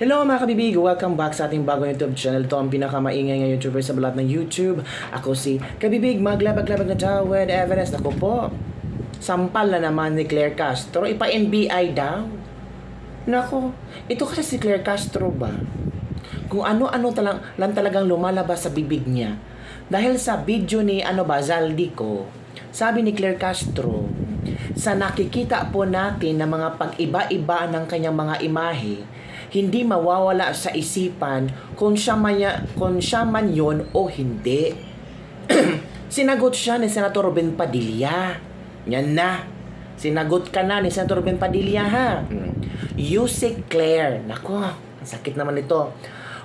Hello mga kabibig! Welcome back sa ating bagong YouTube channel. Ito ang pinakamaingay ng YouTuber sa balat ng YouTube. Ako si Kabibig, maglabag-labag na daw with evidence. Ako po, sampal na naman ni Claire Castro. Ipa-NBI daw. Nako, ito kasi si Claire Castro ba? Kung ano-ano lang talagang lumalabas sa bibig niya. Dahil sa video ni Zaldico, sabi ni Claire Castro, sa nakikita po natin na mga pag-iba-iba ng kanyang mga imahe, hindi mawawala sa isipan kung siya man yun o hindi. Sinagot siya ni Senator Robin Padilla. Yan na. Sinagot ka na ni Senator Robin Padilla, ha? Yusek Claire. Nako, ang sakit naman ito.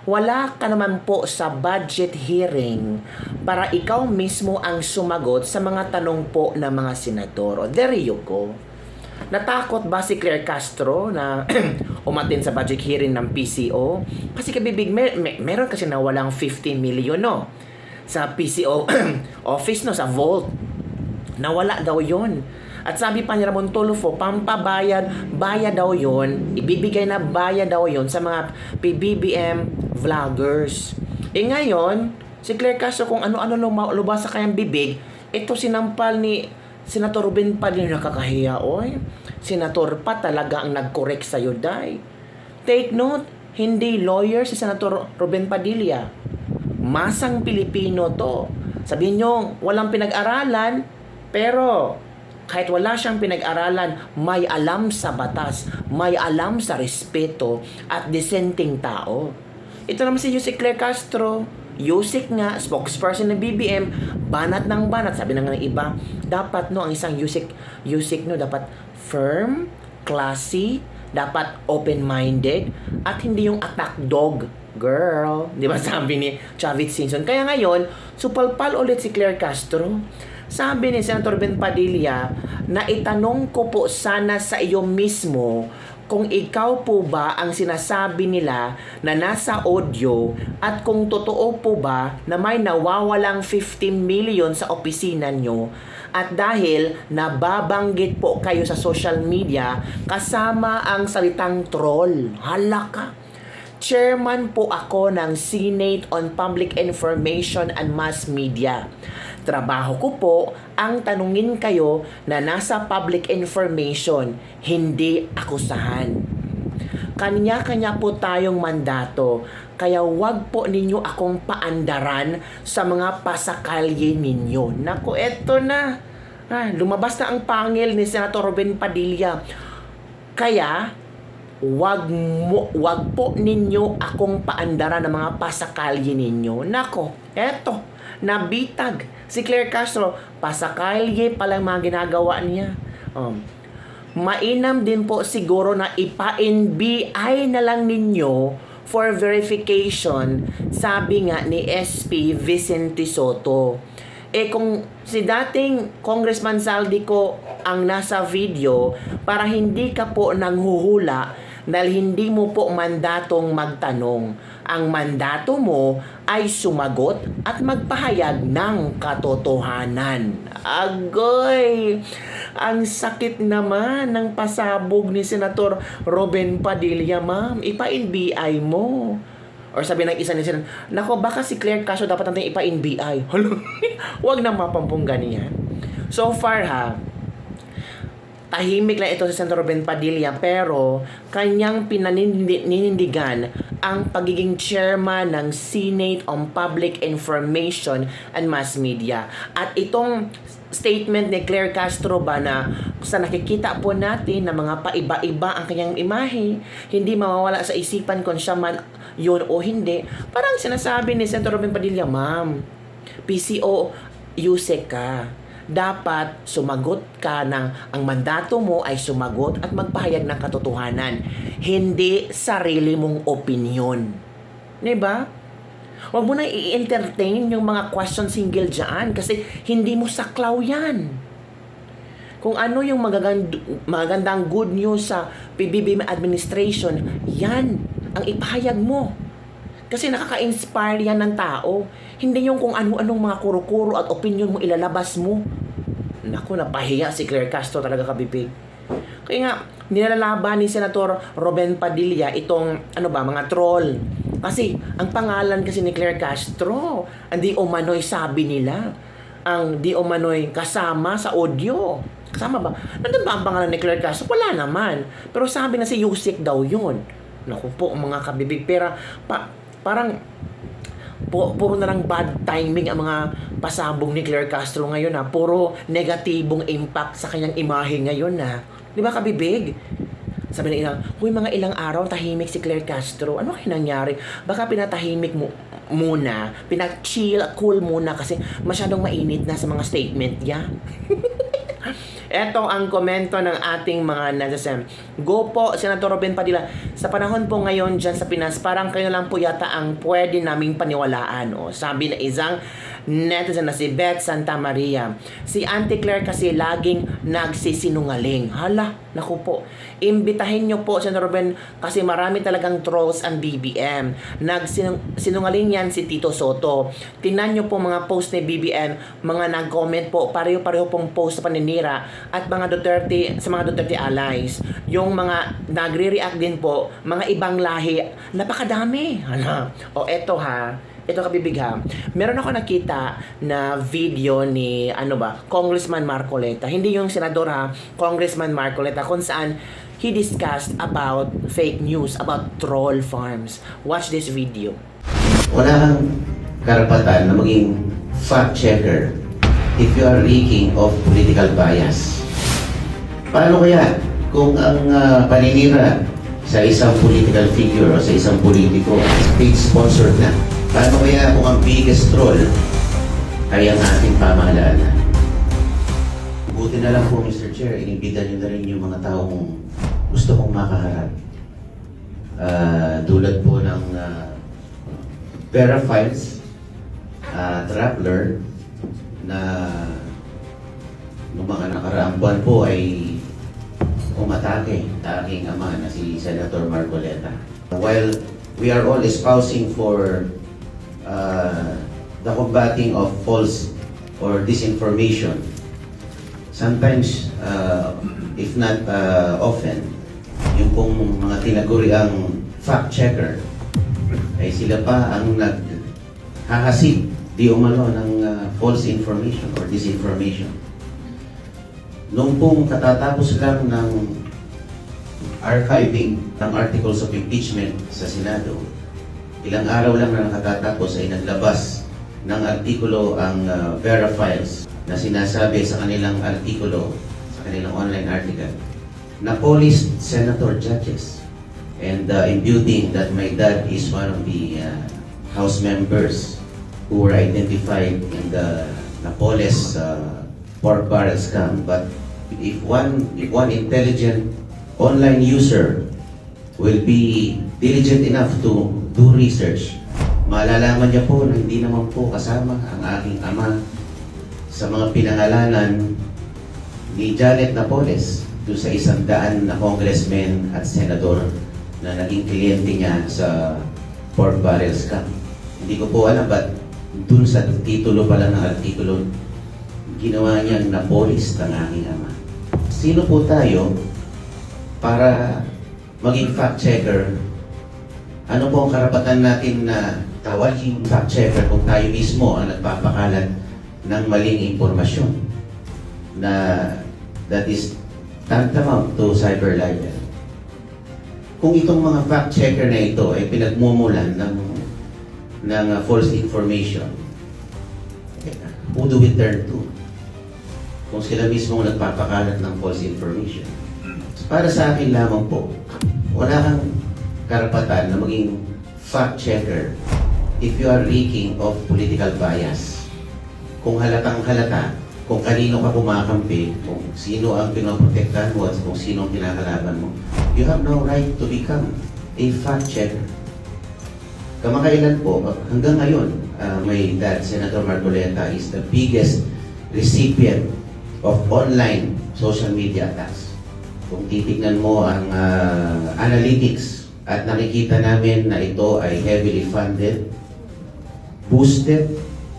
Wala ka naman po sa budget hearing para ikaw mismo ang sumagot sa mga tanong po ng mga senador. O, there you go. Natakot ba si Claire Castro na umatin sa budget hearing ng PCO? Kasi kabibig, meron kasi nawalang 15 million, no? Sa PCO office, no? Sa vault. Nawala daw yon. At sabi pa ni Ramon Tulfo, bayad daw yon, ibibigay na bayad daw yon sa mga PBBM vloggers. Ngayon, si Claire Castro kung ano-ano lumabas sa kanyang bibig, ito sinampal ni Senator Robin Padilla. Nakakahiya, oy. Senator pa talaga ang nag-correct sa'yo, day. Take note, hindi lawyer si Senator Robin Padilla. Masang Pilipino to. Sabihin nyo, walang pinag-aralan, pero kahit wala siyang pinag-aralan, may alam sa batas, may alam sa respeto at dissenting tao. Ito naman si Yusek Claire Castro. Yusek nga, spokesperson ng BBM, banat ng banat. Sabi na nga ng iba, dapat no, ang isang Yusek no, dapat firm, classy, dapat open-minded, at hindi yung attack dog. Girl, di ba sabi ni Chavit Singson? Kaya ngayon, supalpal ulit si Claire Castro. Sabi ni Senator Ben Padilla na itanong ko po sana sa iyo mismo kung ikaw po ba ang sinasabi nila na nasa audio at kung totoo po ba na may nawawalang 15 million sa opisina nyo at dahil nababanggit po kayo sa social media kasama ang salitang troll. Hala ka! Chairman po ako ng Senate on Public Information and Mass Media. Trabaho ko po ang tanungin kayo na nasa public information, hindi akusahan. Kanya-kanya po tayong mandato, kaya wag po ninyo akong paandaran sa mga pasakalye ninyo. Naku, eto na. Lumabas na ang pangil ni Senator Robin Padilla. Kaya, wag po ninyo akong paandaran ng mga pasakalye ninyo. Nako, eto, nabitag si Claire Castro, pasakalye palang mga ginagawa niya. Mainam din po siguro na ipa-NBI na lang ninyo for verification, sabi nga ni SP Vicente Soto. Kung si dating Congressman Zaldico ang nasa video, para hindi ka po nanghuhula dahil hindi mo po mandatong magtanong. Ang mandato mo ay sumagot at magpahayag ng katotohanan. Agoy! Ang sakit naman ng pasabog ni Senator Robin Padilla, ma'am. Ipa-NBI mo. Or sabi ng isa ni Senator, nako, baka si Claire Castro dapat natin ipa-NBI. Huwag na mapampunggan yan. So far, tahimik lang ito si Senator Robin Padilla, pero kanyang pinanindigan ang pagiging chairman ng Senate on Public Information and Mass Media. At itong statement ni Claire Castro ba na sa nakikita po natin na mga paiba-iba ang kanyang imahe, hindi mawawala sa isipan kung siya man yun o hindi. Parang sinasabi ni Senator Robin Padilla, ma'am, PCO, Yusek ka. Dapat sumagot ka ng ang mandato mo ay sumagot at magpahayag ng katotohanan, hindi sarili mong opinion. Diba? Huwag mo na i-entertain yung mga question single dyan kasi hindi mo saklaw yan. Kung ano yung magagandang good news sa PBBM administration, yan ang ipahayag mo. Kasi nakaka-inspire yan ng tao. Hindi yung kung ano-anong mga kuro-kuro at opinion mo ilalabas mo. Naku, napahiya si Claire Castro talaga, kabibig. Kaya nga, Nilalaban ni Senator Ruben Padilla itong mga troll. Kasi ang pangalan kasi ni Claire Castro, ang di umano'y sabi nila, ang di umano'y kasama sa audio. Kasama ba? Nandun ba ang pangalan ni Claire Castro? Wala naman. Pero sabi na si Yusik daw yun. Naku po, mga kabibig. Pero parang puro na lang bad timing ang mga pasabog ni Claire Castro ngayon ha. Puro negatibong impact sa kanyang imahe ngayon ha. Di ba kabibig? Sabi na ilang, mga ilang araw tahimik si Claire Castro. Ano kaya nangyari? Baka pinatahimik mo muna, pinachill, cool muna kasi masyadong mainit na sa mga statement niya. Ito ang komento ng ating mga netizen. Go po, Senator Ruben Padilla. Sa panahon po ngayon dyan sa Pinas, parang kayo lang po yata ang pwede naming paniwalaan. O, sabi na isang netizen na si Beth Santa Maria. Si Auntie Claire kasi laging nagsisinungaling. Hala, naku po. Imbitahin nyo po, Senator Ruben, kasi marami talagang trolls ang BBM. Nagsinungaling yan si Tito Soto. Tingnan nyo po mga post ni BBM, mga nag-comment po, pareho-pareho pong post sa paninira at mga Duterte, sa mga Duterte allies. Yung mga nagre-react din po, mga ibang lahi, napakadami. Hala. O eto ha, ito kabibig ha. Meron ako nakita na video ni Congressman Marcoleta. Hindi yung senador ha, Congressman Marcoleta, kung saan he discussed about fake news, about troll farms. Watch this video. Wala kang karapatan na maging fact checker if you are reeking of political bias. Paano kaya kung ang paninira sa isang political figure o sa isang politiko paid sponsored na? Paano kaya kung ang biggest troll ay ang ating pamahalaan? Buti na lang po, Mr. Chair, inimbitan niyo na rin yung mga taong gusto kong makaharap. Dulad po ng Veraphiles, Traveler, na noong mga nakaraang buwan po ay umatake sa aking ama na si Senator Marcoleta. While we are all espousing for the combating of false or disinformation, sometimes, if not often, yung pong mga tinaguriang fact checker ay sila pa ang naghahasik di umano ng false information or disinformation. Noong pong katatapos lang ng archiving ng articles of impeachment sa Senado, ilang araw lang na nakatatapos ay naglabas ng artikulo ang Veraphiles na sinasabi sa kanilang artikulo, sa kanilang online article, na policed senator judges and imputing that my dad is one of the House members who were identified in the Napoles pork barrel scam. But if one intelligent online user will be diligent enough to do research, malalaman niya po na hindi naman po kasama ang aking ama sa mga pinangalanan ni Janet Napoles do sa 100 na congressman at senador na naging kliyente niya sa pork barrel scam. Hindi ko po alam ba't dun sa titulo pala ng artikulo, ginawa niyang Napoles ang aking ama. Sino po tayo para maging fact checker? Ano po ang karapatan natin na tawagin fact checker kung tayo mismo ang nagpapakalat ng maling impormasyon na that is tantamount to cyber libel? Kung itong mga fact checker na ito ay pinagmumulan ng false information, who do we turn to? Kung sila mismo nagpapakalat ng false information. Para sa akin lamang po, wala kang karapatan na maging fact checker if you are reeking of political bias. Kung halatang halata, kung kanino ka kumakampi, kung sino ang pinoprotektahan mo at kung sino ang kinakalaban mo, you have no right to become a fact checker. Kamakailan po, hanggang ngayon, my dad, Senator Marcoleta, is the biggest recipient of online social media attacks. Kung titignan mo ang analytics at nakikita namin na ito ay heavily funded, boosted,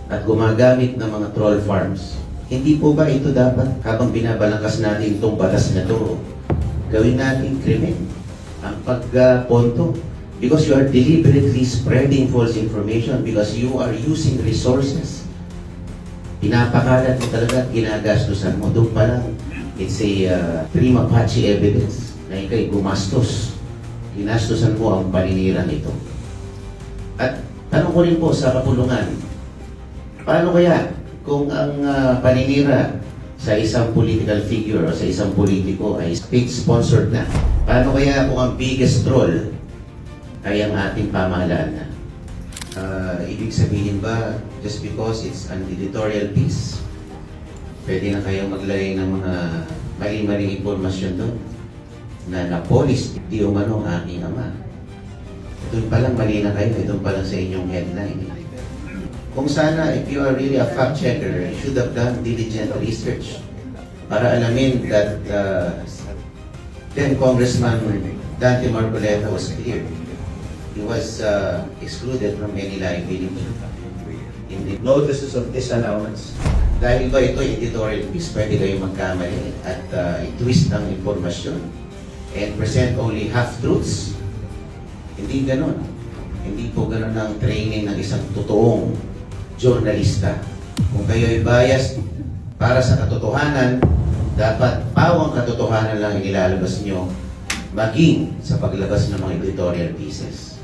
at gumagamit ng mga troll farms. Hindi po ba ito dapat, habang binabalangkas natin itong batas na ito, gawin natin krimen ang pagponto. Because you are deliberately spreading false information because you are using resources. Pinapakalat mo talaga at ginagastusan mo. Doon pa lang, it's a prima facie evidence na ikay gumastos. Ginastusan mo ang paninirang ito. At tanong ko rin po sa kapulungan, paano kaya kung ang paninira sa isang political figure o sa isang politiko ay state-sponsored na? Paano kaya kung ang biggest troll ay ang ating pamahalaan na? Ibig sabihin ba, just because it's an editorial piece, pwede na kayong maglagay ng mga mali-maling impormasyon doon na na-police, di umano ang aking ama. Doon pa lang mali na kayo, doon pa lang sa inyong headline. Kung sana, if you are really a fact-checker, you should have done diligent research para alamin that then Congressman Dante Marcoleta was clear. He was excluded from any liability in the notices of disallowance. Dahil ba ito editorial piece, pwede kayo magkamali at i-twist ang informasyon and present only half-truths. Hindi ganon. Hindi po ganon ang training ng isang totoong journalista. Kung kayo ay biased para sa katotohanan, dapat pawang katotohanan lang inilalabas nyo maging sa paglabas ng mga editorial pieces.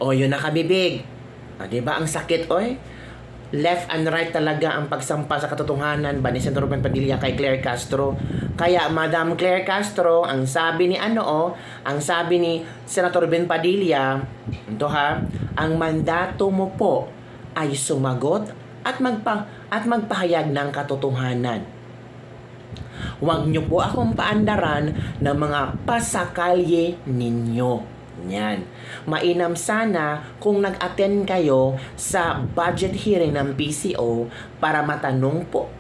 O, yun na kabibig. Diba ang sakit, oy? Left and right talaga ang pagsampa sa katotohanan ba ni Senator Ruben Padilla kay Claire Castro. Kaya, Madam Claire Castro, ang sabi ni ang sabi ni Senator Ruben Padilla, ito ha, ang mandato mo po ay sumagot at magpahayag ng katotohanan. Huwag niyo po akong paandaran ng mga pasakalye ninyo. Yan. Mainam sana kung nag-attend kayo sa budget hearing ng PCO para matanong po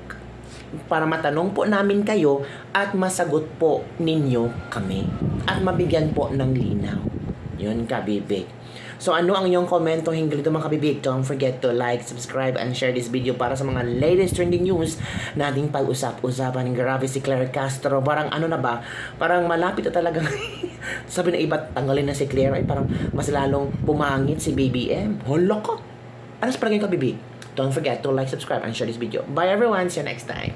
namin kayo at masagot po ninyo kami at mabigyan po ng linaw. Yun, kabibig. So, ano ang iyong komento hinggil dito mga kabibig? Don't forget to like, subscribe, and share this video para sa mga latest trending news nating pag-usap-usapan. Grabe si Claire Castro. Parang ano na ba? Parang malapit na talagang sabi na iba, tanggalin na si Claire. Ay, parang mas lalong pumangit si BBM. Hala ka! Ano sa palagay ko, kabibig? Don't forget to like, subscribe, and share this video. Bye everyone! See you next time!